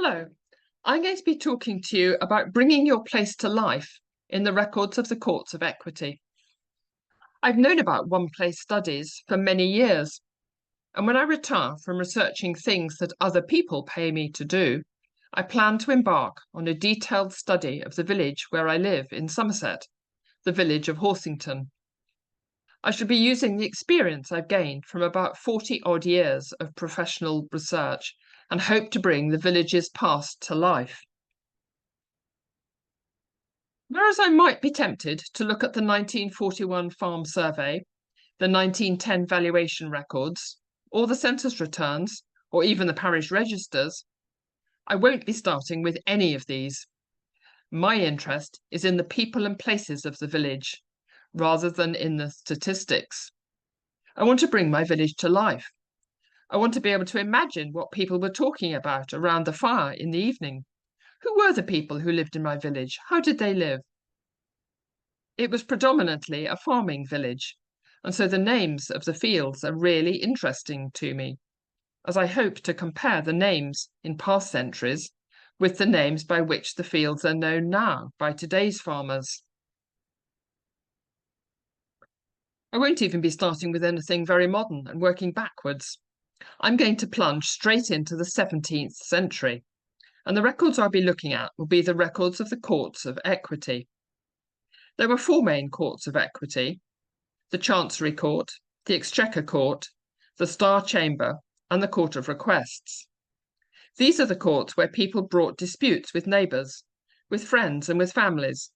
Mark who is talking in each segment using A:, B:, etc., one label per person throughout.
A: Hello, I'm going to be talking to you about bringing your place to life in the records of the courts of equity. I've known about one place studies for many years, and when I retire from researching things that other people pay me to do, I plan to embark on a detailed study of the village where I live in Somerset, the village of Horsington. I shall be using the experience I've gained from about 40 odd years of professional research and hope to bring the village's past to life. Whereas I might be tempted to look at the 1941 Farm Survey, the 1910 valuation records, or the census returns, or even the parish registers, I won't be starting with any of these. My interest is in the people and places of the village, rather than in the statistics. I want to bring my village to life. I want to be able to imagine what people were talking about around the fire in the evening. Who were the people who lived in my village? How did they live? It was predominantly a farming village, and so the names of the fields are really interesting to me, as I hope to compare the names in past centuries with the names by which the fields are known now by today's farmers. I won't even be starting with anything very modern and working backwards. I'm going to plunge straight into the 17th century, and the records I'll be looking at will be the records of the courts of equity. There were four main courts of equity: the Chancery Court, the Exchequer Court, the Star Chamber, and the Court of Requests. These are the courts where people brought disputes with neighbours, with friends, and with families.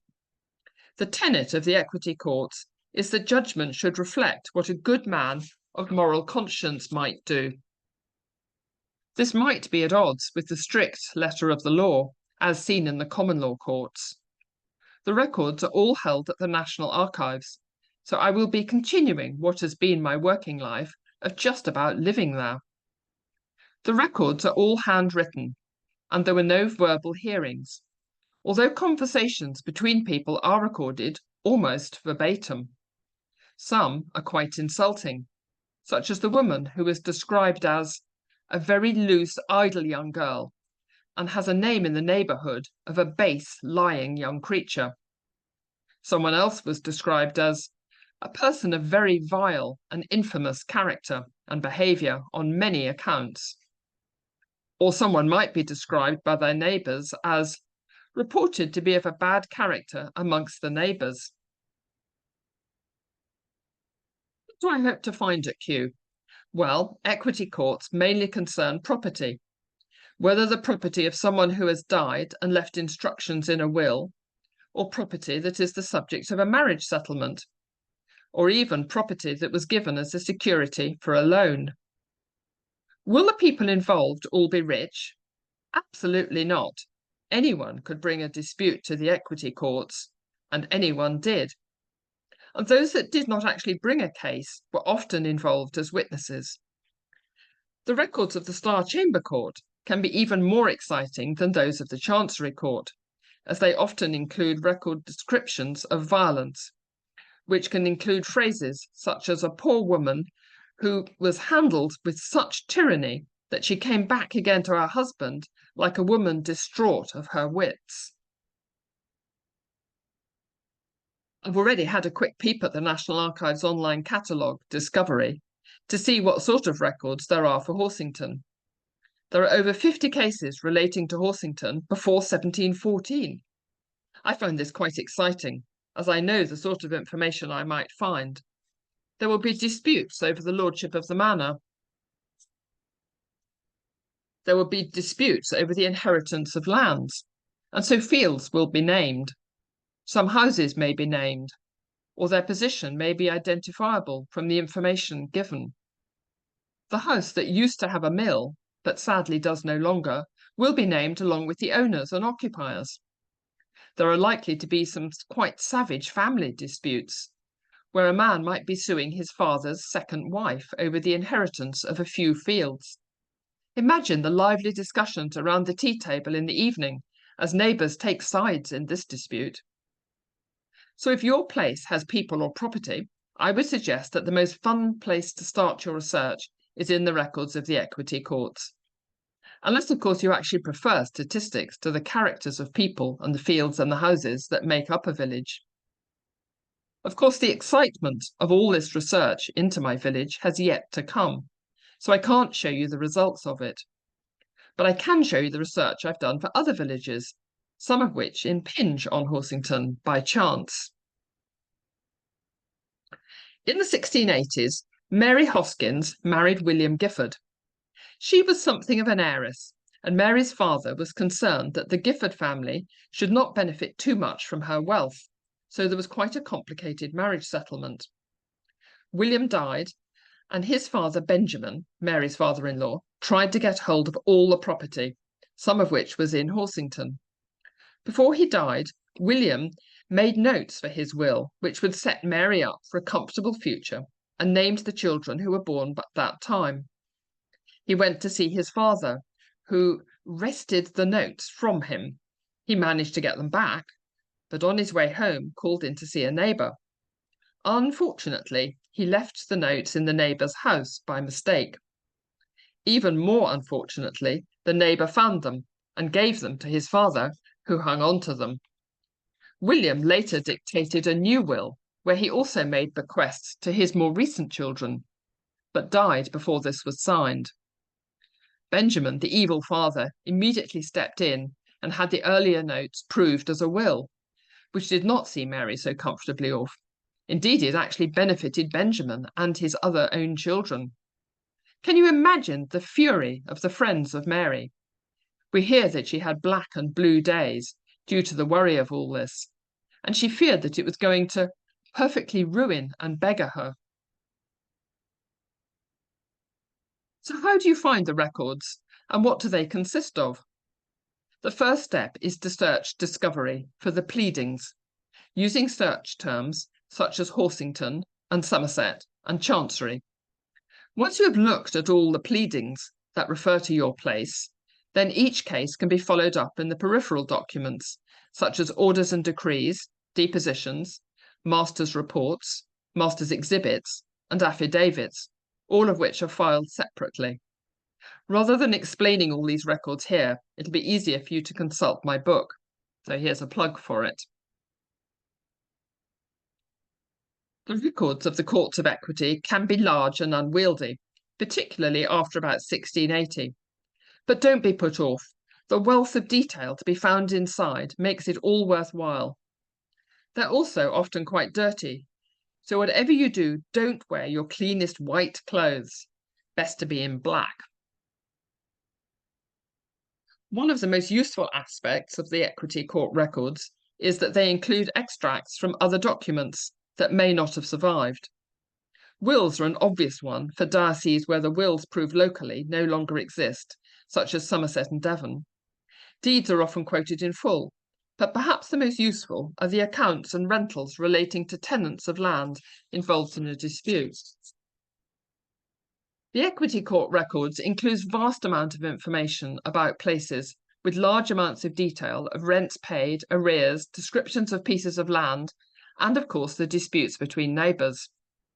A: The tenet of the equity courts is that judgment should reflect what a good man of moral conscience might do. This might be at odds with the strict letter of the law, as seen in the common law courts. The records are all held at the National Archives, so I will be continuing what has been my working life of just about living there. The records are all handwritten, and there were no verbal hearings, although conversations between people are recorded almost verbatim. Some are quite insulting, such as the woman who is described as a very loose, idle young girl, and has a name in the neighbourhood of a base, lying young creature. Someone else was described as a person of very vile and infamous character and behaviour on many accounts. Or someone might be described by their neighbours as reported to be of a bad character amongst the neighbours. What do I hope to find at Kew? Well, equity courts mainly concern property, whether the property of someone who has died and left instructions in a will, or property that is the subject of a marriage settlement, or even property that was given as a security for a loan. Will the people involved all be rich? Absolutely not. Anyone could bring a dispute to the equity courts, and anyone did. And those that did not actually bring a case were often involved as witnesses. The records of the Star Chamber Court can be even more exciting than those of the Chancery Court, as they often include record descriptions of violence, which can include phrases such as a poor woman who was handled with such tyranny that she came back again to her husband like a woman distraught of her wits. I've already had a quick peep at the National Archives online catalogue, Discovery, to see what sort of records there are for Horsington. There are over 50 cases relating to Horsington before 1714. I find this quite exciting, as I know the sort of information I might find. There will be disputes over the lordship of the manor. There will be disputes over the inheritance of lands, and so fields will be named. Some houses may be named, or their position may be identifiable from the information given. The house that used to have a mill, but sadly does no longer, will be named along with the owners and occupiers. There are likely to be some quite savage family disputes, where a man might be suing his father's second wife over the inheritance of a few fields. Imagine the lively discussions around the tea table in the evening as neighbours take sides in this dispute. So if your place has people or property, I would suggest that the most fun place to start your research is in the records of the equity courts. Unless, of course, you actually prefer statistics to the characters of people and the fields and the houses that make up a village. Of course, the excitement of all this research into my village has yet to come, so I can't show you the results of it. But I can show you the research I've done for other villages, some of which impinge on Horsington by chance. In the 1680s, Mary Hoskins married William Gifford. She was something of an heiress, and Mary's father was concerned that the Gifford family should not benefit too much from her wealth, so there was quite a complicated marriage settlement. William died, and his father Benjamin, Mary's father-in-law, tried to get hold of all the property, some of which was in Horsington. Before he died, William made notes for his will, which would set Mary up for a comfortable future, and named the children who were born at that time. He went to see his father, who wrested the notes from him. He managed to get them back, but on his way home called in to see a neighbour. Unfortunately, he left the notes in the neighbour's house by mistake. Even more unfortunately, the neighbour found them and gave them to his father, who hung on to them. William later dictated a new will, where he also made bequests to his more recent children, but died before this was signed. Benjamin, the evil father, immediately stepped in and had the earlier notes proved as a will, which did not see Mary so comfortably off. Indeed, it actually benefited Benjamin and his other own children. Can you imagine the fury of the friends of Mary? We hear that she had black and blue days due to the worry of all this, and she feared that it was going to perfectly ruin and beggar her. So how do you find the records, and what do they consist of? The first step is to search Discovery for the pleadings, using search terms such as Horsington and Somerset and Chancery. Once you have looked at all the pleadings that refer to your place, then each case can be followed up in the peripheral documents, such as orders and decrees, depositions, master's reports, master's exhibits, and affidavits, all of which are filed separately. Rather than explaining all these records here, it'll be easier for you to consult my book. So here's a plug for it. The records of the courts of equity can be large and unwieldy, particularly after about 1680. But don't be put off. The wealth of detail to be found inside makes it all worthwhile. They're also often quite dirty, so whatever you do, don't wear your cleanest white clothes. Best to be in black. One of the most useful aspects of the Equity Court records is that they include extracts from other documents that may not have survived. Wills are an obvious one for dioceses where the wills proved locally no longer exist, such as Somerset and Devon. Deeds are often quoted in full, but perhaps the most useful are the accounts and rentals relating to tenants of land involved in a dispute. The Equity Court records includes vast amount of information about places, with large amounts of detail of rents paid, arrears, descriptions of pieces of land, and of course the disputes between neighbours.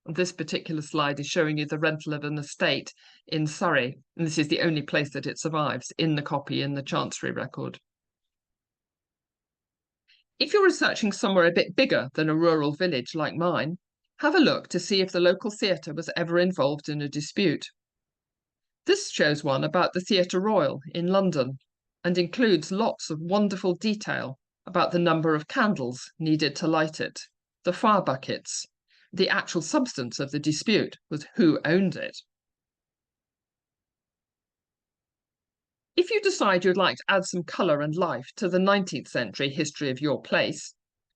A: This particular slide is showing you the rental of an estate in Surrey, and this is the only place that it survives in the copy in the Chancery record. If you're researching somewhere a bit bigger than a rural village like mine, have a look to see if the local theatre was ever involved in a dispute. This shows one about the Theatre Royal in London and includes lots of wonderful detail about the number of candles needed to light it, the fire buckets. The actual substance of the dispute was who owned it. If you decide you'd like to add some colour and life to the 19th century history of your place,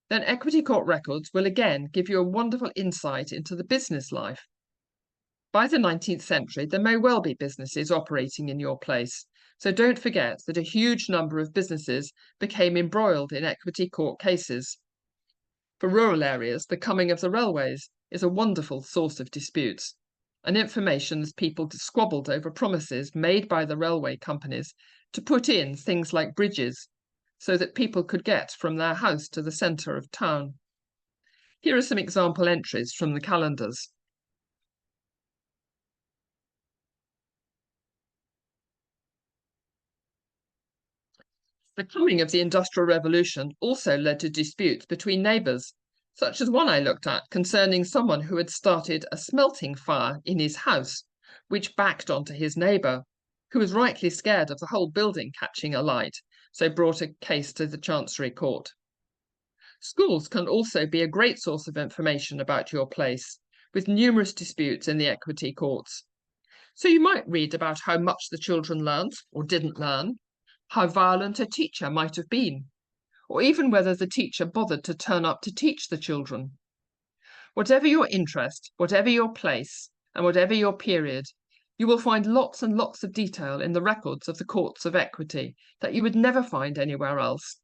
A: then Equity Court records will again give you a wonderful insight into the business life. By the 19th century, there may well be businesses operating in your place, so don't forget that a huge number of businesses became embroiled in Equity Court cases. For rural areas, the coming of the railways is a wonderful source of disputes, and information as people squabbled over promises made by the railway companies to put in things like bridges so that people could get from their house to the centre of town. Here are some example entries from the calendars. The coming of the Industrial Revolution also led to disputes between neighbours, such as one I looked at concerning someone who had started a smelting fire in his house, which backed onto his neighbour, who was rightly scared of the whole building catching alight, so brought a case to the Chancery Court. Schools can also be a great source of information about your place, with numerous disputes in the equity courts. So you might read about how much the children learned or didn't learn, how violent a teacher might have been, or even whether the teacher bothered to turn up to teach the children. Whatever your interest, whatever your place, and whatever your period, you will find lots and lots of detail in the records of the courts of equity that you would never find anywhere else.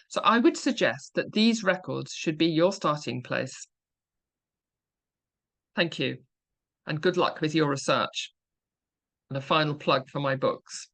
A: So I would suggest that these records should be your starting place. Thank you, and good luck with your research. And a final plug for my books.